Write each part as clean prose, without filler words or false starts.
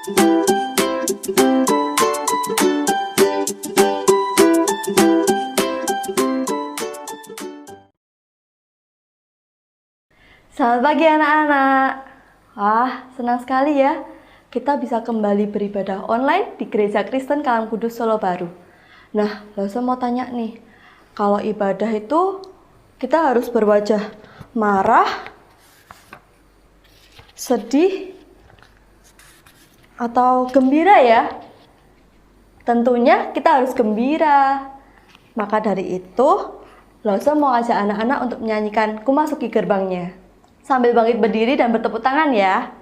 Selamat pagi anak-anak. Wah, senang sekali ya. Kita bisa kembali beribadah online di Gereja Kristen Kalang Kudus Solo Baru. Nah, Lause mau tanya nih. Kalau ibadah itu kita harus berwajah marah, sedih, atau gembira ya? Tentunya kita harus gembira. Maka dari itu, Lause mau ajak anak-anak untuk menyanyikan Ku Masuki Gerbangnya. Sambil bangkit berdiri dan bertepuk tangan ya.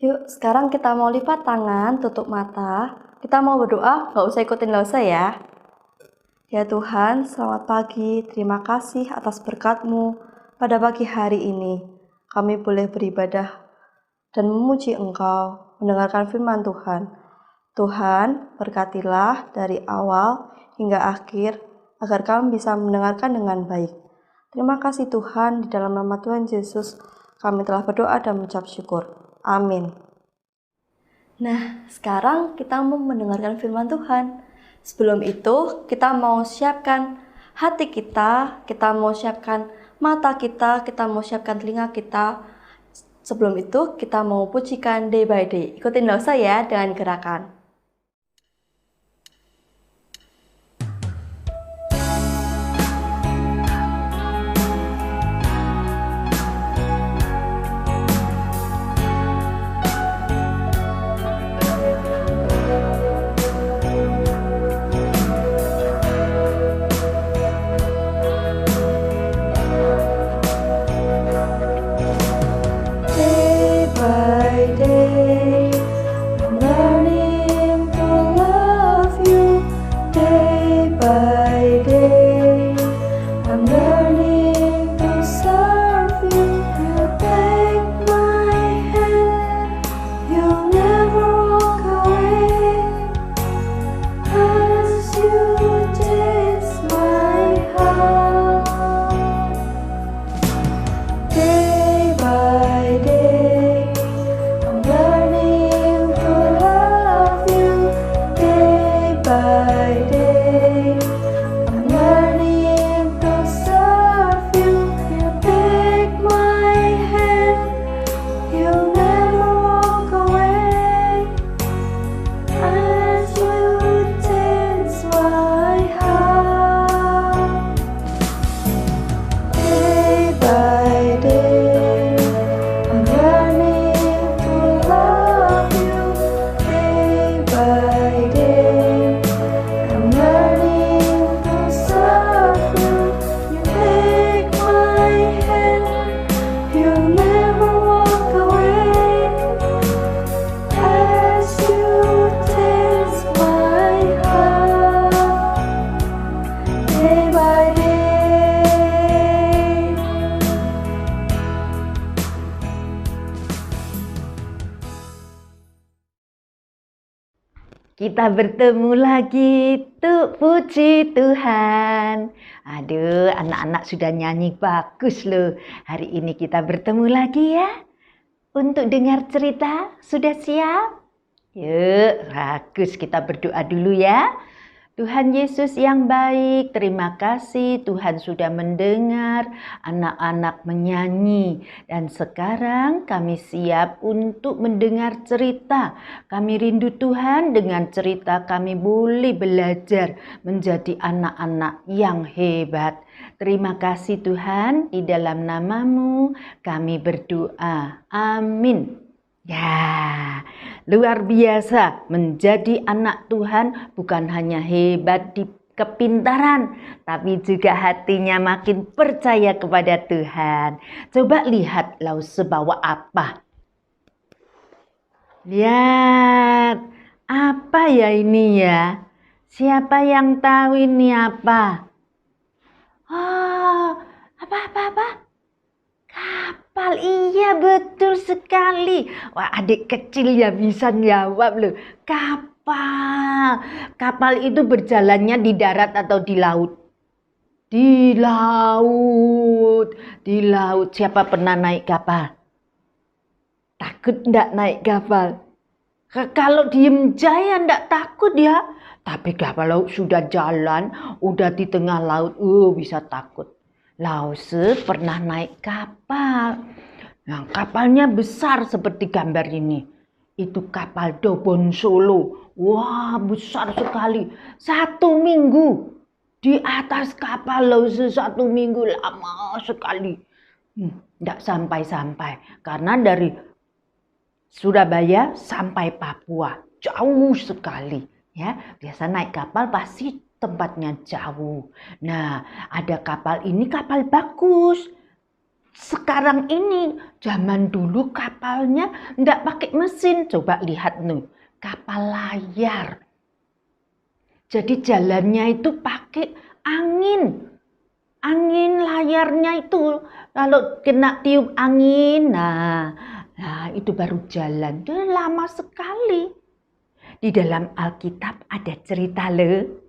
Yuk, sekarang kita mau lipat tangan, tutup mata. Kita mau berdoa, gak usah ikutin Lause ya. Ya Tuhan, selamat pagi. Terima kasih atas berkat-Mu pada pagi hari ini. Kami boleh beribadah dan memuji Engkau, mendengarkan firman Tuhan. Tuhan, berkatilah dari awal hingga akhir, agar kami bisa mendengarkan dengan baik. Terima kasih Tuhan, di dalam nama Tuhan Yesus, kami telah berdoa dan mengucap syukur. Amin. Nah, sekarang kita mau mendengarkan firman Tuhan. Sebelum itu, kita mau siapkan hati kita mau siapkan mata kita mau siapkan telinga kita. Sebelum itu, kita mau pujikan day by day. Ikutin Lause ya dengan gerakan. Day by day, I'm learning Kita bertemu lagi tuh, puji Tuhan. Aduh, anak-anak sudah nyanyi bagus loh. Hari ini kita bertemu lagi ya. Untuk dengar cerita, sudah siap? Yuk, bagus, kita berdoa dulu ya. Tuhan Yesus yang baik, terima kasih Tuhan sudah mendengar anak-anak menyanyi. Dan sekarang kami siap untuk mendengar cerita. Kami rindu Tuhan, dengan cerita kami boleh belajar menjadi anak-anak yang hebat. Terima kasih Tuhan, di dalam nama-Mu kami berdoa. Amin. Ya, luar biasa menjadi anak Tuhan bukan hanya hebat di kepintaran, tapi juga hatinya makin percaya kepada Tuhan. Coba lihat Lause bawa apa. Lihat, apa ya ini ya? Siapa yang tahu ini apa? Oh, apa? Kapal, iya betul sekali. Wah, adik kecil ya bisa jawab loh. Kapal. Kapal itu berjalannya di darat atau di laut? Di laut. Di laut. Siapa pernah naik kapal? Takut enggak naik kapal? Kalau diem jaya enggak takut ya. Tapi kalau sudah jalan, udah di tengah laut, bisa takut. Lause pernah naik kapal. Nah, kapalnya besar seperti gambar ini. Itu kapal Dobon Solo. Wah, besar sekali. 1 minggu di atas kapal Lause, 1 minggu lama sekali. Tidak sampai-sampai. Karena dari Surabaya sampai Papua jauh sekali. Ya, biasa naik kapal pasti tempatnya jauh. Nah, ada kapal ini kapal bagus. Sekarang ini, zaman dulu kapalnya enggak pakai mesin. Coba lihat nih, kapal layar. Jadi jalannya itu pakai angin. Angin layarnya itu kalau kena tiup angin, nah itu baru jalan. Itu lama sekali. Di dalam Alkitab ada cerita loh.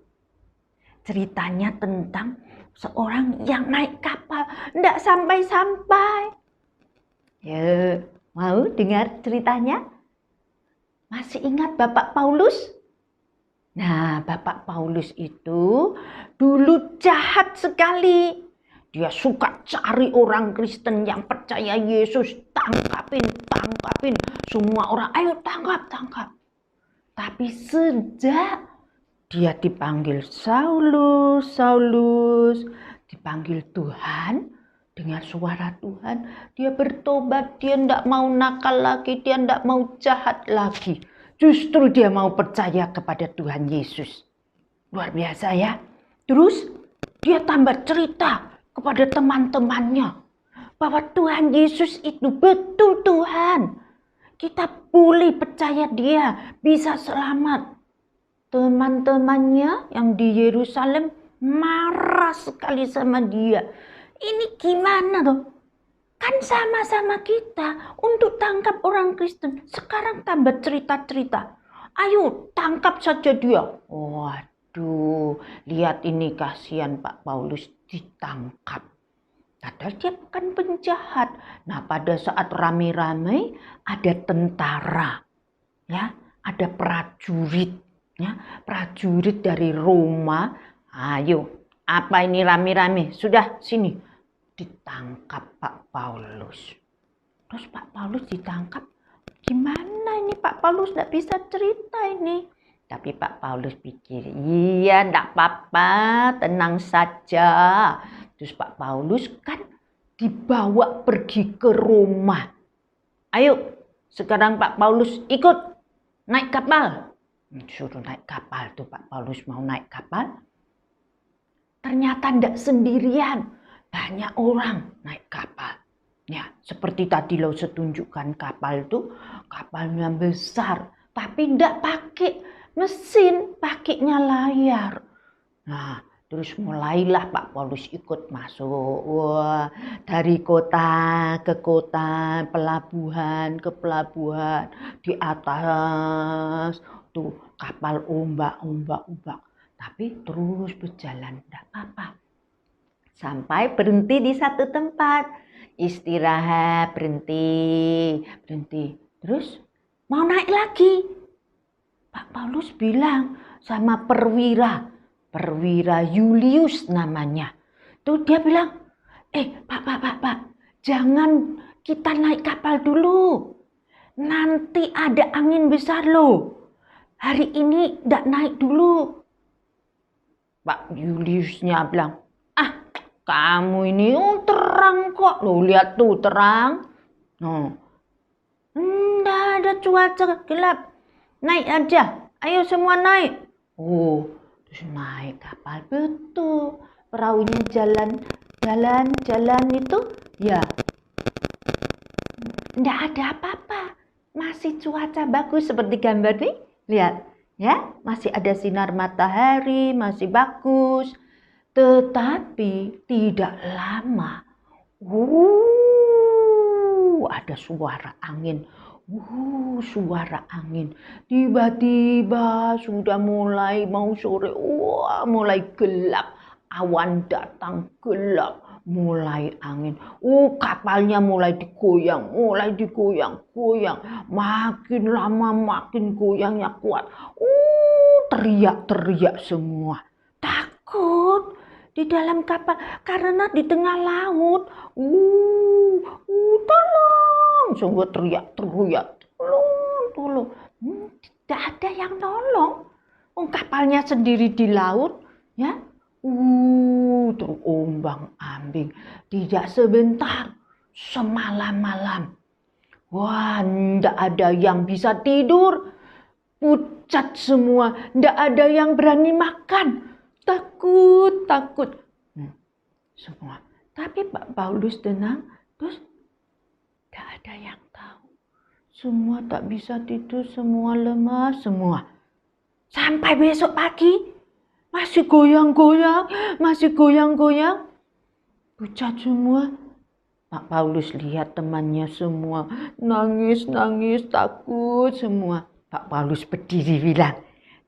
Ceritanya tentang seorang yang naik kapal, enggak sampai-sampai. Ya, mau dengar ceritanya? Masih ingat Bapak Paulus? Nah, Bapak Paulus itu dulu jahat sekali. Dia suka cari orang Kristen yang percaya Yesus, tangkapin. Semua orang, ayo tangkap. Tapi sejak dia dipanggil Saulus, dipanggil Tuhan, dengar suara Tuhan, dia bertobat, dia tidak mau nakal lagi, dia tidak mau jahat lagi. Justru dia mau percaya kepada Tuhan Yesus. Luar biasa ya. Terus dia tambah cerita kepada teman-temannya bahwa Tuhan Yesus itu betul Tuhan. Kita boleh percaya dia bisa selamat. Teman-temannya yang di Yerusalem marah sekali sama dia. Ini gimana dong? Kan sama-sama kita untuk tangkap orang Kristen. Sekarang tambah cerita-cerita. Ayo tangkap saja dia. Waduh, lihat ini kasihan Pak Paulus ditangkap. Padahal dia bukan penjahat. Nah, pada saat rame-rame ada tentara, ya, ada prajurit, ya, prajurit dari Roma. Ayo, apa ini rame-rame? Sudah sini, ditangkap Pak Paulus. Terus Pak Paulus ditangkap. Gimana ini Pak Paulus tidak bisa cerita ini? Tapi Pak Paulus pikir, iya tidak apa-apa, tenang saja. Terus Pak Paulus kan dibawa pergi ke Roma. Ayo, sekarang Pak Paulus ikut naik kapal. Suruh naik kapal tuh Pak Paulus mau naik kapal. Ternyata tidak sendirian, banyak orang naik kapal. Ya, seperti tadi lo tunjukkan kapal tuh, kapalnya besar, tapi tidak pakai mesin, pakainya layar. Nah, terus mulailah Pak Paulus ikut masuk. Wah, dari kota ke kota, pelabuhan ke pelabuhan, di atas, itu kapal ombak, tapi terus berjalan, tidak apa-apa. Sampai berhenti di satu tempat, istirahat, berhenti. Terus mau naik lagi. Pak Paulus bilang sama perwira Julius namanya. Tuh dia bilang, Pak, jangan kita naik kapal dulu. Nanti ada angin besar loh. Hari ini tidak naik dulu. Pak Juliusnya bilang, kamu ini terang kok. Loh, lihat tuh terang. Nggak ada cuaca gelap. Naik aja. Ayo semua naik. Terus naik kapal betul. Perahunya jalan itu ya. Nggak ada apa-apa. Masih cuaca bagus seperti gambar nih. Lihat ya, masih ada sinar matahari, masih bagus. Tetapi tidak lama, ada suara angin. Tiba-tiba sudah mulai mau sore, mulai gelap. Awan datang gelap, mulai angin. Kapalnya mulai digoyang. Makin lama makin goyangnya kuat. Teriak-teriak semua. Takut di dalam kapal karena di tengah laut. Tolong, semua teriak-teriak. Tolong. Tidak ada yang nolong. Kapalnya sendiri di laut, ya. Terombang-ambing. Tidak sebentar, semalam-malam. Tidak ada yang bisa tidur. Pucat semua, tidak ada yang berani makan. Takut semua. Tapi Pak Paulus tenang, terus tidak ada yang tahu. Semua tak bisa tidur, semua lemas semua. Sampai besok pagi masih goyang-goyang. Pucat semua. Pak Paulus lihat temannya semua nangis, takut semua. Pak Paulus berdiri bilang,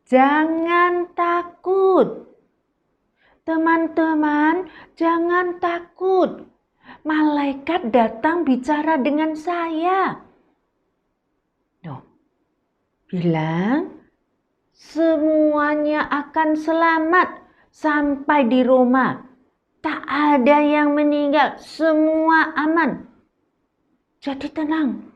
jangan takut. Teman-teman, jangan takut. Malaikat datang bicara dengan saya. Bilang, semuanya akan selamat sampai di Roma. Tak ada yang meninggal, semua aman. Jadi tenang.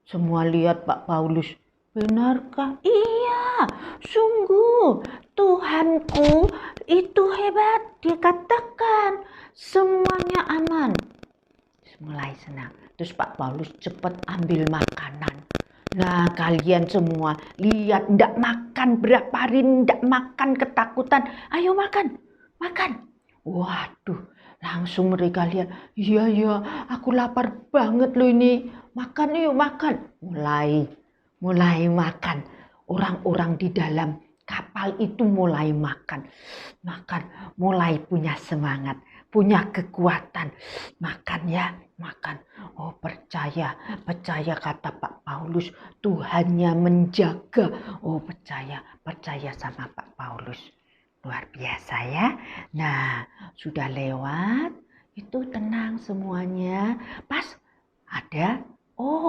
Semua lihat Pak Paulus. Benarkah? Iya, sungguh. Tuhanku itu hebat. Dia katakan semuanya aman. Mulai senang. Terus Pak Paulus cepat ambil makanan. Nah, kalian semua lihat, ndak makan berapa hari, ndak makan ketakutan. Ayo makan. Waduh, langsung mereka lihat. Iya, aku lapar banget loh ini. Makan yuk, makan. Mulai makan. Orang-orang di dalam kapal itu mulai makan, mulai punya semangat, punya kekuatan. Makan ya, makan. Percaya kata Pak Paulus, Tuhannya menjaga. Percaya sama Pak Paulus. Luar biasa ya. Nah, sudah lewat, itu tenang semuanya. Pas ada,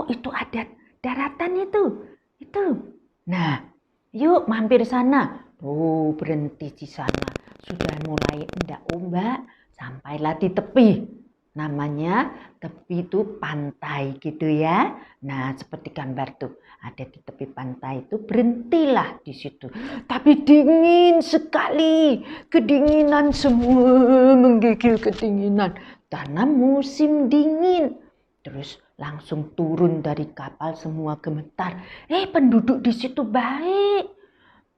itu ada daratan itu. Nah, yuk mampir sana. Berhenti di sana. Sudah mulai enggak ombak, sampailah di tepi. Namanya tepi itu pantai gitu ya. Nah, seperti gambar tuh. Ada di tepi pantai itu, berhentilah di situ. Tapi dingin sekali. Kedinginan semua, menggigil kedinginan. Karena musim dingin. Terus langsung turun dari kapal semua gemetar. Penduduk di situ baik.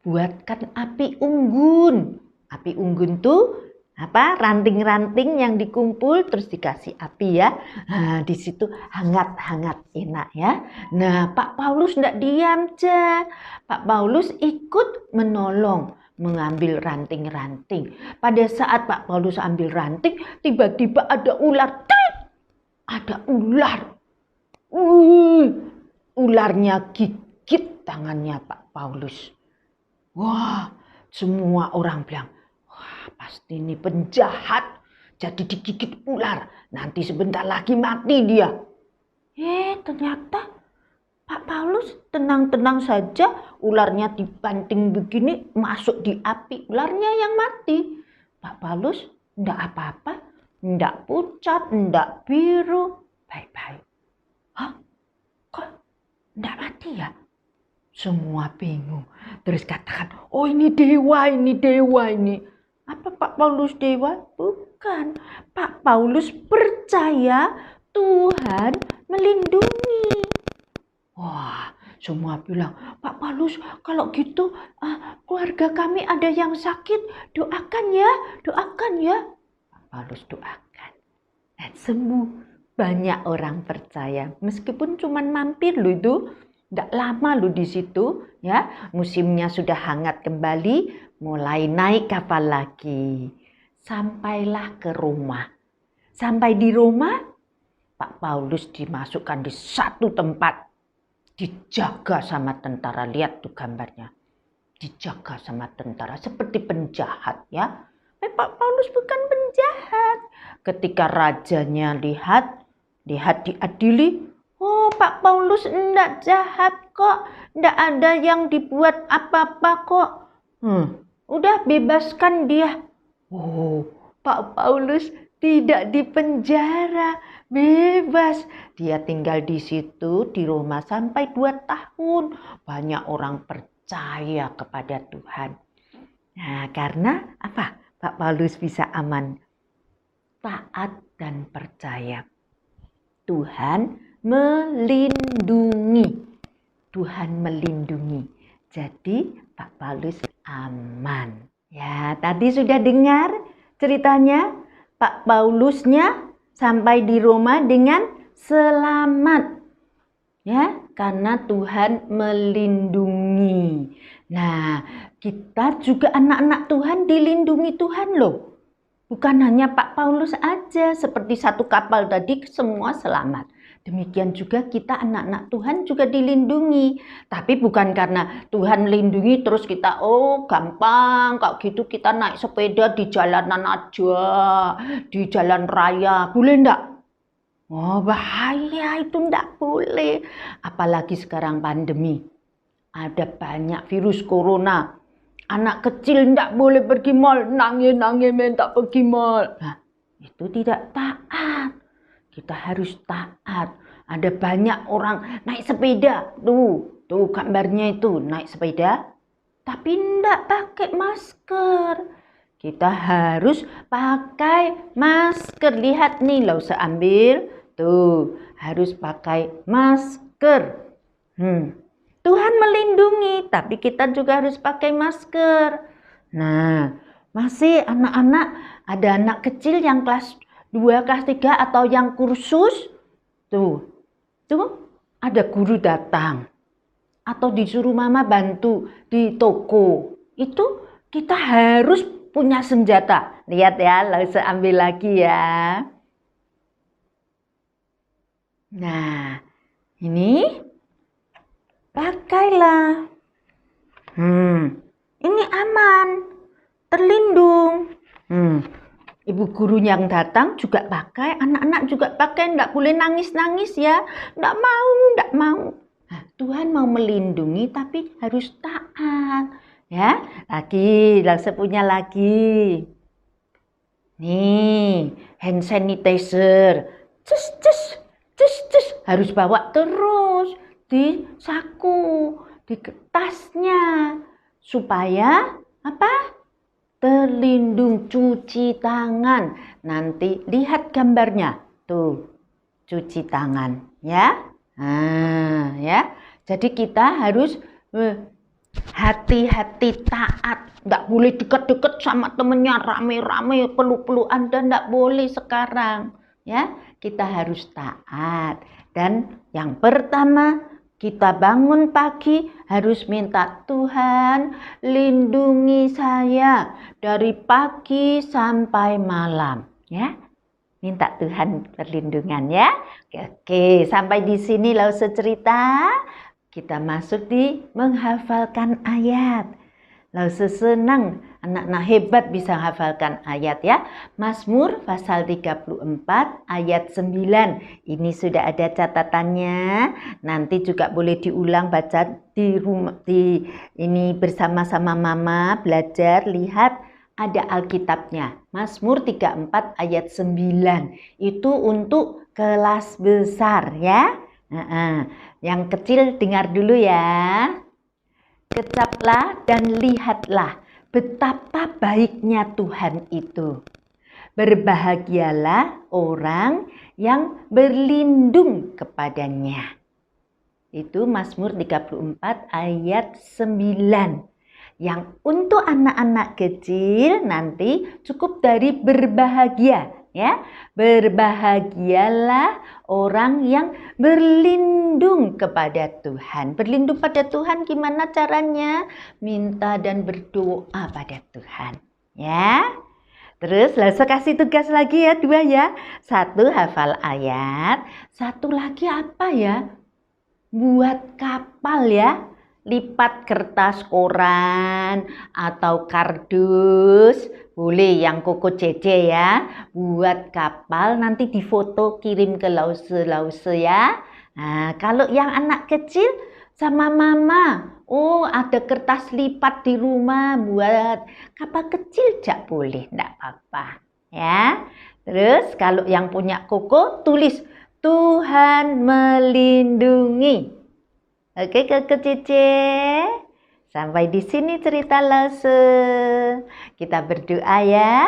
Buatkan api unggun. Api unggun tuh ranting-ranting yang dikumpul terus dikasih api ya. Nah, di situ hangat-hangat enak ya. Nah, Pak Paulus enggak diam aja. Pak Paulus ikut menolong mengambil ranting-ranting. Pada saat Pak Paulus ambil ranting, tiba-tiba ada ular. Ada ular. Ularnya gigit digigit tangannya Pak Paulus. Wah, semua orang bilang, wah pasti ini penjahat. Jadi digigit ular, nanti sebentar lagi mati dia. Ternyata Pak Paulus tenang-tenang saja, ularnya dibanting begini, masuk di api, ularnya yang mati. Pak Paulus enggak apa-apa, enggak pucat, enggak biru, baik-baik. Hah? Kok enggak mati ya? Semua bingung. Terus katakan, oh ini dewa ini. Apa Pak Paulus dewa? Bukan. Pak Paulus percaya Tuhan melindungi. Wah, semua bilang, Pak Paulus kalau gitu keluarga kami ada yang sakit, doakan ya. Pak Paulus doakan dan sembuh. Banyak orang percaya, meskipun cuma mampir loh itu. Nggak lama loh di situ, ya. Musimnya sudah hangat kembali, mulai naik kapal lagi. Sampailah ke Roma. Sampai di Roma, Pak Paulus dimasukkan di satu tempat. Dijaga sama tentara, lihat tuh gambarnya. Dijaga sama tentara, seperti penjahat ya. Pak Paulus bukan penjahat. Ketika rajanya lihat diadili, oh Pak Paulus enggak jahat kok, enggak ada yang dibuat apa-apa kok. Udah bebaskan dia. Oh, Pak Paulus tidak dipenjara, bebas. Dia tinggal di situ di Roma sampai 2 tahun. Banyak orang percaya kepada Tuhan. Nah, karena apa? Pak Paulus bisa aman, taat dan percaya. Tuhan melindungi. Jadi Pak Paulus aman. Ya, tadi sudah dengar ceritanya. Pak Paulusnya sampai di Roma dengan selamat. Ya, karena Tuhan melindungi. Nah, kita juga anak-anak Tuhan dilindungi Tuhan loh. Bukan hanya Pak Paulus aja, seperti satu kapal tadi semua selamat. Demikian juga kita anak-anak Tuhan juga dilindungi. Tapi bukan karena Tuhan melindungi terus kita, oh gampang, kalau gitu kita naik sepeda di jalanan aja, di jalan raya. Boleh enggak? Oh bahaya, itu enggak boleh. Apalagi sekarang pandemi. Ada banyak virus corona. Anak kecil enggak boleh pergi mal, nangis minta pergi mal. Nah, itu tidak taat. Kita harus taat. Ada banyak orang naik sepeda. Tuh gambarnya itu naik sepeda. Tapi enggak pakai masker. Kita harus pakai masker. Lihat nih, lo usah ambil. Tuh, harus pakai masker. Tuhan melindungi, tapi kita juga harus pakai masker. Nah, masih anak-anak, ada anak kecil yang kelas 2, kelas 3 atau yang kursus. Tuh ada guru datang. Atau disuruh mama bantu di toko. Itu kita harus punya senjata. Lihat ya, langsung ambil lagi ya. Nah, ini pakailah. Ini aman, terlindung. Ibu guru yang datang juga pakai, anak-anak juga pakai, enggak boleh nangis-nangis ya. Enggak mau. Nah, Tuhan mau melindungi tapi harus taat. Ya, langsung punya lagi. Nih, hand sanitizer. Cus. Harus bawa terus di saku, di tasnya. Supaya apa? Terlindung, cuci tangan. Nanti lihat gambarnya. Tuh, cuci tangan ya. Nah, ya. Jadi kita harus hati-hati, taat. Nggak boleh deket-deket sama temennya, rame-rame, peluk-pelukan, dan nggak boleh sekarang. Ya, kita harus taat. Dan yang pertama, kita bangun pagi harus minta Tuhan lindungi saya dari pagi sampai malam, ya. Minta Tuhan perlindungan ya. Oke, sampai di sini Lause cerita. kita masuk di menghafalkan ayat. Lause senang, anak-anak hebat bisa hafalkan ayat ya. Mazmur pasal 34 ayat 9. Ini sudah ada catatannya. Nanti juga boleh diulang baca di rumah, ini bersama-sama mama belajar, lihat ada Alkitabnya. Mazmur 34 ayat 9. Itu untuk kelas besar ya. Yang kecil dengar dulu ya. Kecaplah dan lihatlah betapa baiknya Tuhan itu. Berbahagialah orang yang berlindung kepadanya. Itu Mazmur 34 ayat 9. Yang untuk anak-anak kecil nanti cukup dari berbahagia ya. Berbahagialah orang yang berlindung kepada Tuhan. Berlindung pada Tuhan gimana caranya? Minta dan berdoa pada Tuhan ya. Terus langsung kasih tugas lagi ya, 2 ya. 1 hafal ayat, 1 lagi apa ya? Buat kapal ya. Lipat kertas koran atau kardus, boleh yang Koko Cece ya. Buat kapal nanti difoto kirim ke lause ya. Nah, kalau yang anak kecil sama mama, oh ada kertas lipat di rumah buat kapal kecil, jak boleh, enggak apa-apa ya. Terus kalau yang punya Koko tulis Tuhan melindungi. Oke, Kakak Cece. Sampai di sini cerita lause. Kita berdoa ya.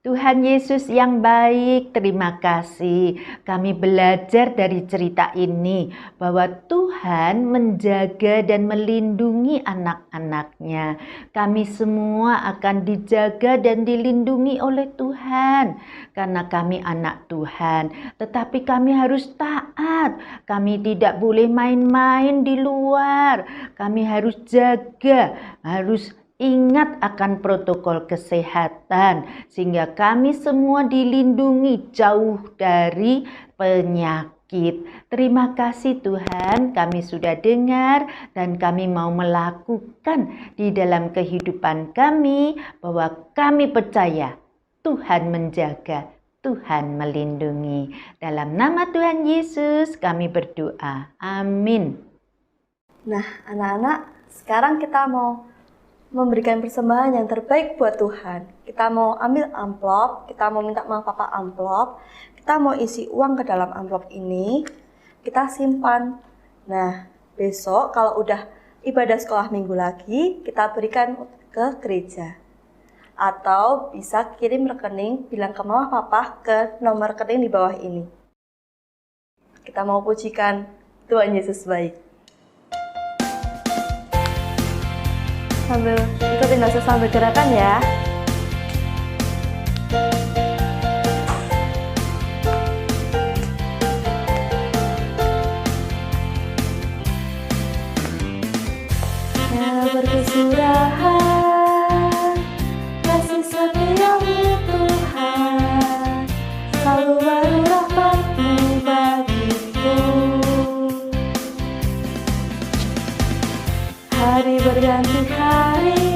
Tuhan Yesus yang baik, terima kasih. Kami belajar dari cerita ini bahwa Tuhan menjaga dan melindungi anak-anaknya. Kami semua akan dijaga dan dilindungi oleh Tuhan. Karena kami anak Tuhan, tetapi kami harus taat. Kami tidak boleh main-main di luar. Kami harus jaga, harus ingat akan protokol kesehatan sehingga kami semua dilindungi jauh dari penyakit. Terima kasih Tuhan, kami sudah dengar dan kami mau melakukan di dalam kehidupan kami bahwa kami percaya Tuhan menjaga, Tuhan melindungi. Dalam nama Tuhan Yesus kami berdoa. Amin. Nah, anak-anak, sekarang kita mau memberikan persembahan yang terbaik buat Tuhan. Kita mau ambil amplop, kita mau minta maaf Papa amplop, kita mau isi uang ke dalam amplop ini, kita simpan. Nah, besok kalau udah ibadah sekolah minggu lagi, kita berikan ke gereja. Atau bisa kirim rekening, bilang ke Mama Papa ke nomor rekening di bawah ini. Kita mau pujikan Tuhan Yesus baik. Sambil ikutin lause sambil gerakan ya. Ya berkesudahan, kasih setiamu Tuhan, selalu baru rahmat-Mu bagiku. Hari berganti hari,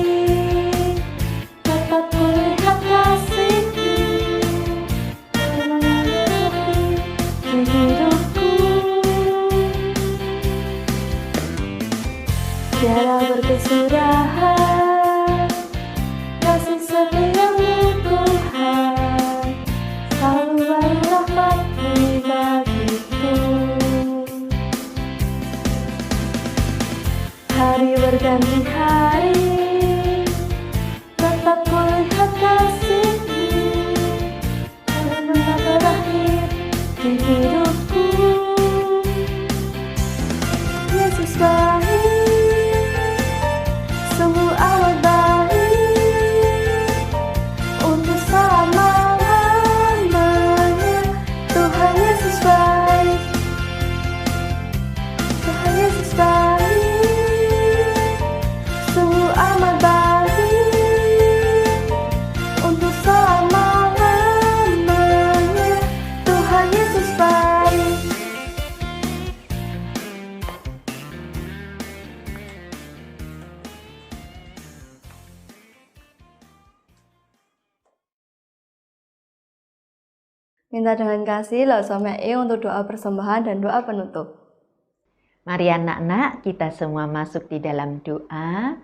dapat kulihat kasih-Mu di hidupku. Tiada berkesudahan, kasih setia-Mu Tuhan, selalu baru rahmat-Mu bagiku. Hari berganti hari, tetap kulihat kasih-Mu yang pernah berakhir di hidupku. Yesus baik, sungguh amat baik, untuk selama-lamanya. Tuhan Yesus baik, Tuhan Yesus baik, Minta dengan kasih Lausomei untuk doa persembahan dan doa penutup. Mari anak-anak kita semua masuk di dalam doa.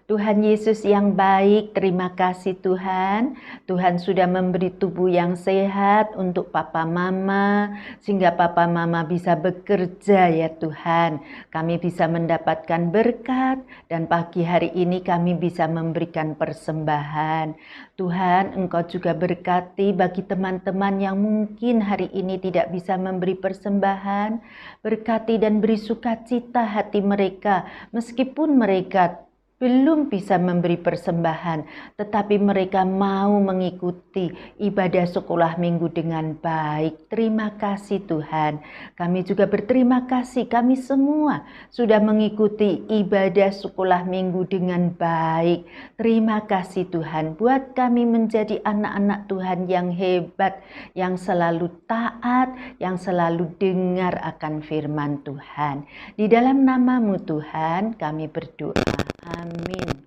Tuhan Yesus yang baik, terima kasih Tuhan. Tuhan sudah memberi tubuh yang sehat untuk papa mama, sehingga papa mama bisa bekerja ya Tuhan. Kami bisa mendapatkan berkat dan pagi hari ini kami bisa memberikan persembahan. Tuhan, Engkau juga berkati bagi teman-teman yang mungkin hari ini tidak bisa memberi persembahan. Berkati dan beri sukacita hati mereka, meskipun mereka belum bisa memberi persembahan, tetapi mereka mau mengikuti ibadah sekolah minggu dengan baik. Terima kasih Tuhan. Kami juga berterima kasih, kami semua sudah mengikuti ibadah sekolah minggu dengan baik. Terima kasih Tuhan, buat kami menjadi anak-anak Tuhan yang hebat, yang selalu taat, yang selalu dengar akan firman Tuhan. Di dalam nama-Mu Tuhan kami berdoa. Amin.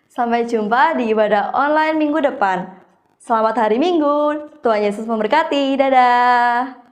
Sampai jumpa di ibadah online minggu depan. Selamat hari Minggu. Tuhan Yesus memberkati. Dadah.